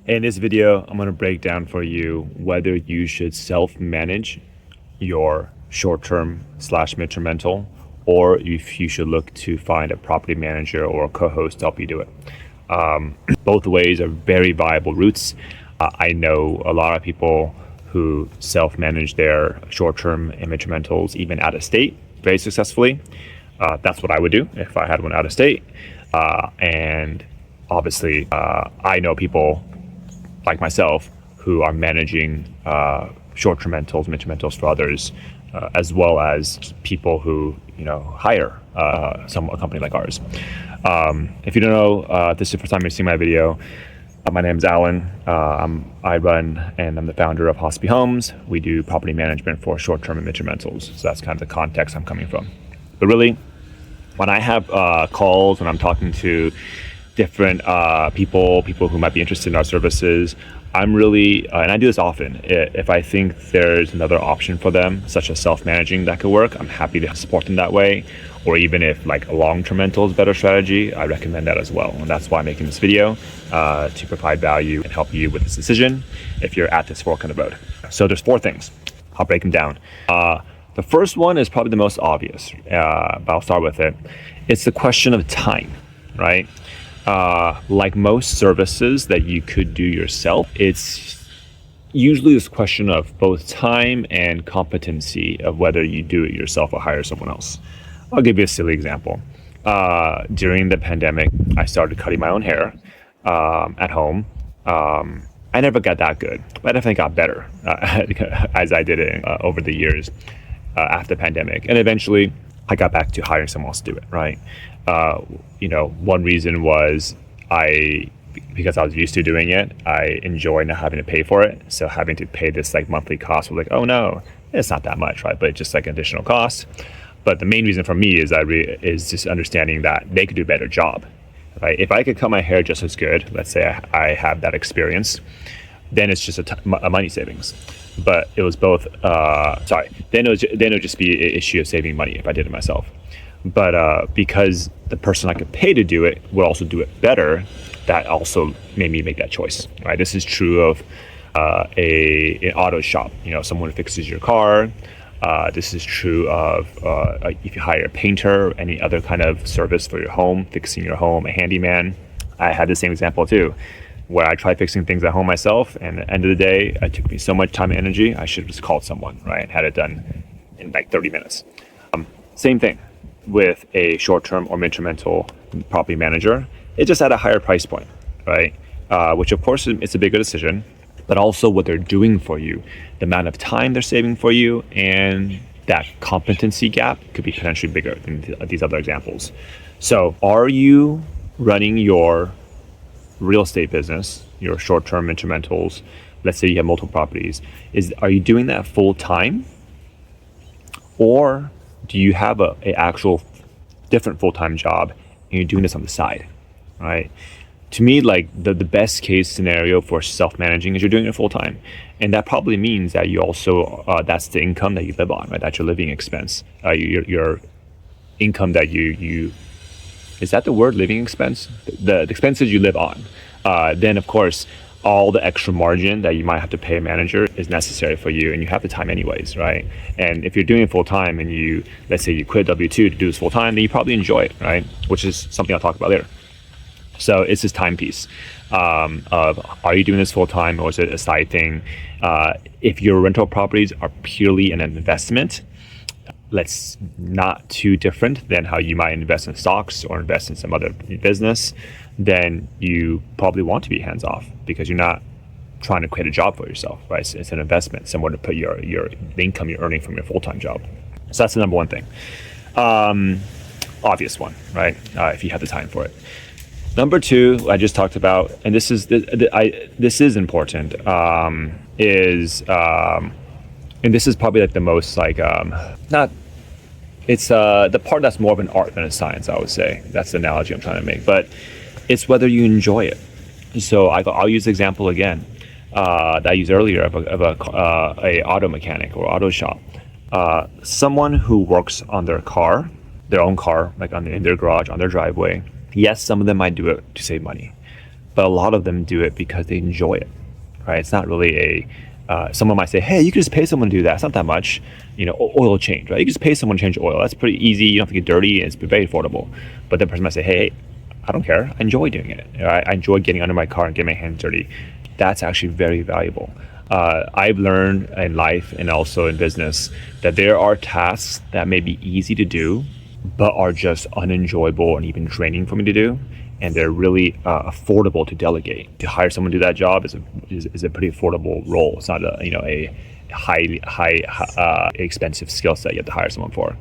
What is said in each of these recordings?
In this video, I'm going to break down for you whether you should self-manage your short-term slash midterm rental, or if you should look to find a property manager or a co-host to help you do it. Both ways are very viable routes. I know a lot of people who self-manage their short-term and midterm rentals even out of state very successfully. That's what I would do if I had one out of state. And obviously, I know people like myself who are managing short-term rentals, midterm rentals for others, as well as people who hire a company like ours. If you don't know, this is the first time you're seeing my video. My name is Alan. I run and I'm the founder of Hospy Homes. We do property management for short-term and midterm rentals. So that's kind of the context I'm coming from. But really, when I have calls, when I'm talking to different people who might be interested in our services, I'm really, and I do this often, if I think there's another option for them, such as self-managing, that could work, I'm happy to support them that way. Or even if like a long-term rental is a better strategy, I recommend that as well. And that's why I'm making this video, to provide value and help you with this decision if you're at this fork in the road. So there's 4 things. I'll break them down. The first one is probably the most obvious, but I'll start with it. It's the question of time, right? Like most services that you could do yourself, it's usually this question of both time and competency of whether you do it yourself or hire someone else. I'll give you a silly example. During the pandemic, I started cutting my own hair at home. I never got that good, but I definitely got better as I did it over the years after the pandemic. And eventually, I got back to hiring someone else to do it, right? One reason was because I was used to doing it, I enjoy not having to pay for it. So having to pay this like monthly cost was like, oh no, it's not that much, right? But it's just like an additional cost. But the main reason for me is is just understanding that they could do a better job, right? If I could cut my hair just as good, let's say I have that experience, then it's just a money savings. But it was both, then it would just be an issue of saving money if I did it myself. But because the person I could pay to do it would also do it better, that also made me make that choice, right? This is true of an auto shop, someone who fixes your car. This is true of if you hire a painter or any other kind of service for your home, fixing your home, a handyman. I had the same example too, where I tried fixing things at home myself, and at the end of the day, it took me so much time and energy, I should have just called someone, right? And had it done in like 30 minutes. Same thing with a short-term or midterm rental property manager. It's just at a higher price point, right? Which of course it's a bigger decision, but also what they're doing for you, the amount of time they're saving for you, and that competency gap could be potentially bigger than these other examples. So are you running your real estate business, your short-term midterm rentals, let's say you have multiple properties, are you doing that full time? Or do you have a actual different full-time job and you're doing this on the side, right? To me, like the best case scenario for self-managing is you're doing it full-time. And that probably means that you also, that's the income that you live on, right? That's your living expense. Your income that you is that the word, living expense? The expenses you live on. Then of course, all the extra margin that you might have to pay a manager is necessary for you, and you have the time anyways, right? And if you're doing it full time and let's say you quit W-2 to do this full time, then you probably enjoy it, right? Which is something I'll talk about later. So it's this time piece of, are you doing this full time or is it a side thing? If your rental properties are purely an investment, that's not too different than how you might invest in stocks or invest in some other business, then you probably want to be hands off because you're not trying to create a job for yourself, right? It's an investment, somewhere to put the income you're earning from your full-time job. So that's the number one thing. Obvious one, right? If you have the time for it. Number 2, I just talked about, and this is important, and this is probably like the most it's the part that's more of an art than a science, I would say. That's the analogy I'm trying to make, but it's whether you enjoy it. So I'll use the example again that I used earlier of a auto mechanic or auto shop. Someone who works on their own car, like in their garage, on their driveway. Yes, some of them might do it to save money, but a lot of them do it because they enjoy it, right? It's not really someone might say, hey, you can just pay someone to do that. It's not that much, oil change, right? You can just pay someone to change oil. That's pretty easy. You don't have to get dirty, and it's very affordable. But the person might say, hey, I don't care. I enjoy doing it. I enjoy getting under my car and getting my hands dirty. That's actually very valuable. I've learned in life and also in business that there are tasks that may be easy to do, but are just unenjoyable and even draining for me to do. And they're really affordable to delegate. To hire someone to do that job is a pretty affordable role. It's not a high expensive skill set you have to hire someone for.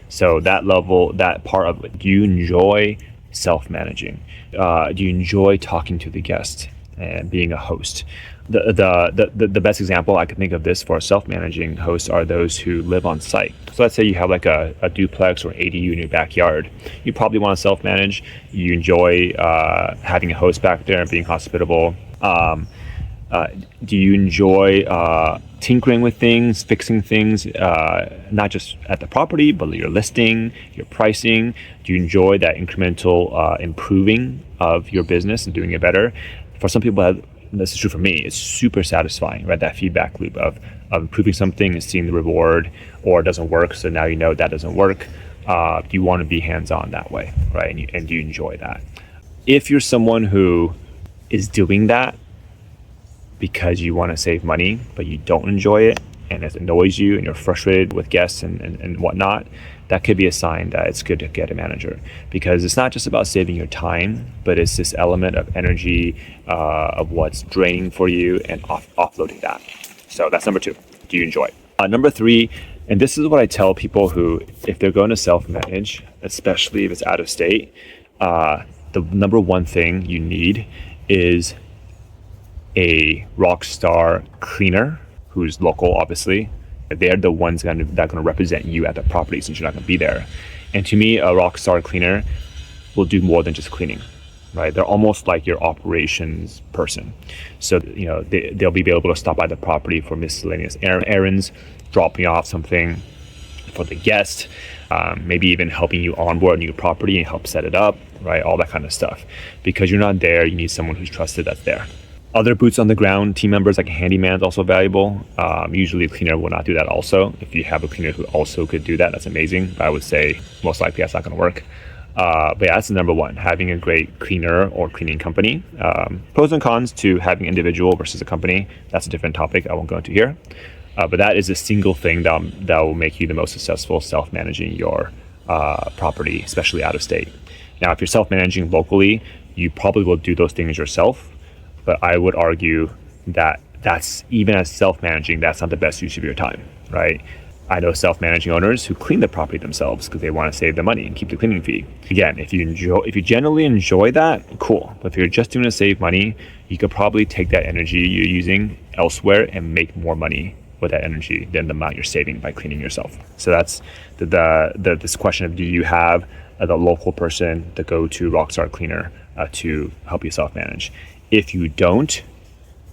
So that part of it, do you enjoy self-managing? Do you enjoy talking to the guest and being a host? The best example I can think of this for a self-managing host are those who live on site. So let's say you have like a duplex or ADU in your backyard. You probably want to self-manage. You enjoy having a host back there and being hospitable. Do you enjoy tinkering with things, fixing things, not just at the property, but your listing, your pricing? Do you enjoy that incremental improving of your business and doing it better? For some people, this is true for me, it's super satisfying, right? That feedback loop of improving something and seeing the reward, or it doesn't work, so now you know that doesn't work. You want to be hands-on that way, right? And you enjoy that. If you're someone who is doing that because you want to save money, but you don't enjoy it, and it annoys you, and you're frustrated with guests and whatnot, that could be a sign that it's good to get a manager, because it's not just about saving your time, but it's this element of energy of what's draining for you and offloading that. So that's number 2. Do you enjoy it? Number 3, and this is what I tell people who, if they're going to self-manage, especially if it's out of state, the number 1 thing you need is a rock star cleaner who's local, obviously. They're the ones that are going to represent you at the property since you're not going to be there. And to me, a rock star cleaner will do more than just cleaning, right? They're almost like your operations person. So, they'll be able to stop by the property for miscellaneous errands, dropping off something for the guest, maybe even helping you onboard a new property and help set it up, right? All that kind of stuff. Because you're not there, you need someone who's trusted that's there. Other boots on the ground team members, like a handyman, is also valuable. Usually a cleaner will not do that also. If you have a cleaner who also could do that, that's amazing. But I would say most likely that's not going to work. But yeah, that's the number 1, having a great cleaner or cleaning company. Pros and cons to having individual versus a company. That's a different topic I won't go into here. But that is a single thing that will make you the most successful self-managing your property, especially out of state. Now, if you're self-managing locally, you probably will do those things yourself. But I would argue that that's, even as self-managing, that's not the best use of your time, right? I know self-managing owners who clean the property themselves because they want to save the money and keep the cleaning fee. Again, if you generally enjoy that, cool. But if you're just doing to save money, you could probably take that energy you're using elsewhere and make more money with that energy than the amount you're saving by cleaning yourself. So that's this question of, do you have the local person, the go-to rockstar cleaner to help you self-manage? If you don't,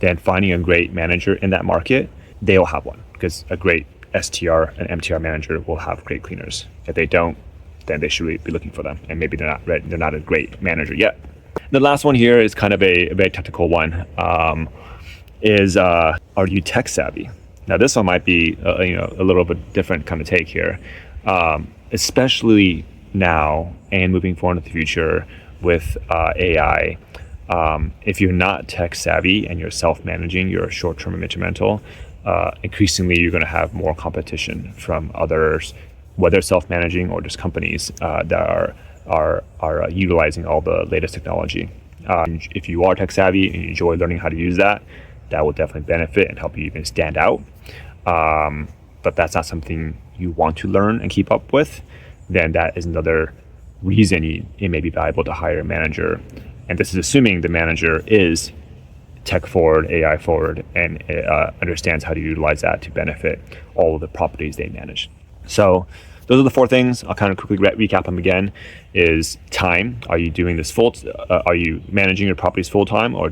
then finding a great manager in that market, they'll have one, because a great STR and MTR manager will have great cleaners. If they don't, then they should be looking for them, and maybe they're not a great manager yet. The last one here is kind of a very technical one. Are you tech savvy? Now this one might be a little bit different kind of take here, especially now and moving forward in the future with AI. If you're not tech savvy and you're self-managing, you're a short-term and midterm rental, increasingly you're going to have more competition from others, whether self-managing or just companies that are utilizing all the latest technology. If you are tech savvy and you enjoy learning how to use that, that will definitely benefit and help you even stand out. But that's not something you want to learn and keep up with, then that is another reason it may be valuable to hire a manager. And this is assuming the manager is tech forward, AI forward, and understands how to utilize that to benefit all of the properties they manage. So those are the 4 things. I'll kind of quickly recap them again. Is time. Are you doing this are you managing your properties full time, or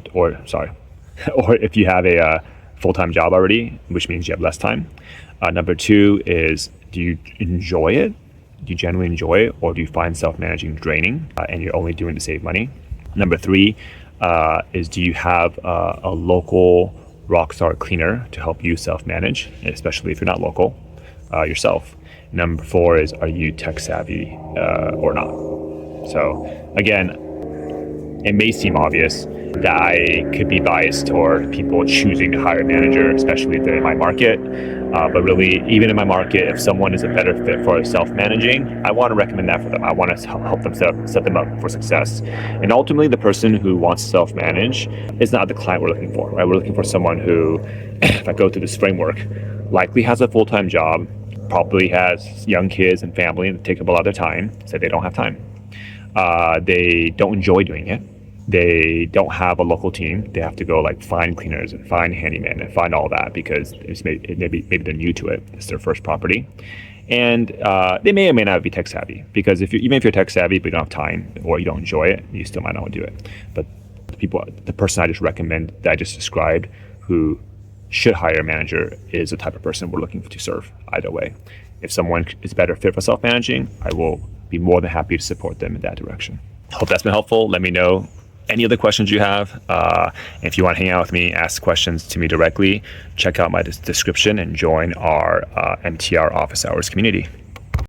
if you have a full-time job already, which means you have less time. Number 2 is, do you enjoy it? Do you genuinely enjoy it, or do you find self-managing draining and you're only doing to save money? Number 3, is, do you have a local rockstar cleaner to help you self-manage, especially if you're not local yourself? Number 4 is, are you tech savvy or not? So again, it may seem obvious that I could be biased toward people choosing to hire a manager, especially if they're in my market. But really, even in my market, if someone is a better fit for self-managing, I want to recommend that for them. I want to help them set them up for success. And ultimately, the person who wants to self-manage is not the client we're looking for, right? We're looking for someone who, if I go through this framework, likely has a full-time job, probably has young kids and family and take up a lot of their time, so they don't have time. They don't enjoy doing it. They don't have a local team. They have to go like find cleaners and find handymen and find all that because maybe they're new to it. It's their first property. And they may or may not be tech savvy, because even if you're tech savvy but you don't have time or you don't enjoy it, you still might not want to do it. But the person I just recommend that I just described who should hire a manager is the type of person we're looking to serve either way. If someone is better fit for self-managing, I will be more than happy to support them in that direction. Hope that's been helpful. Let me know any other questions you have. If you want to hang out with me, ask questions to me directly, check out my description and join our MTR office hours community.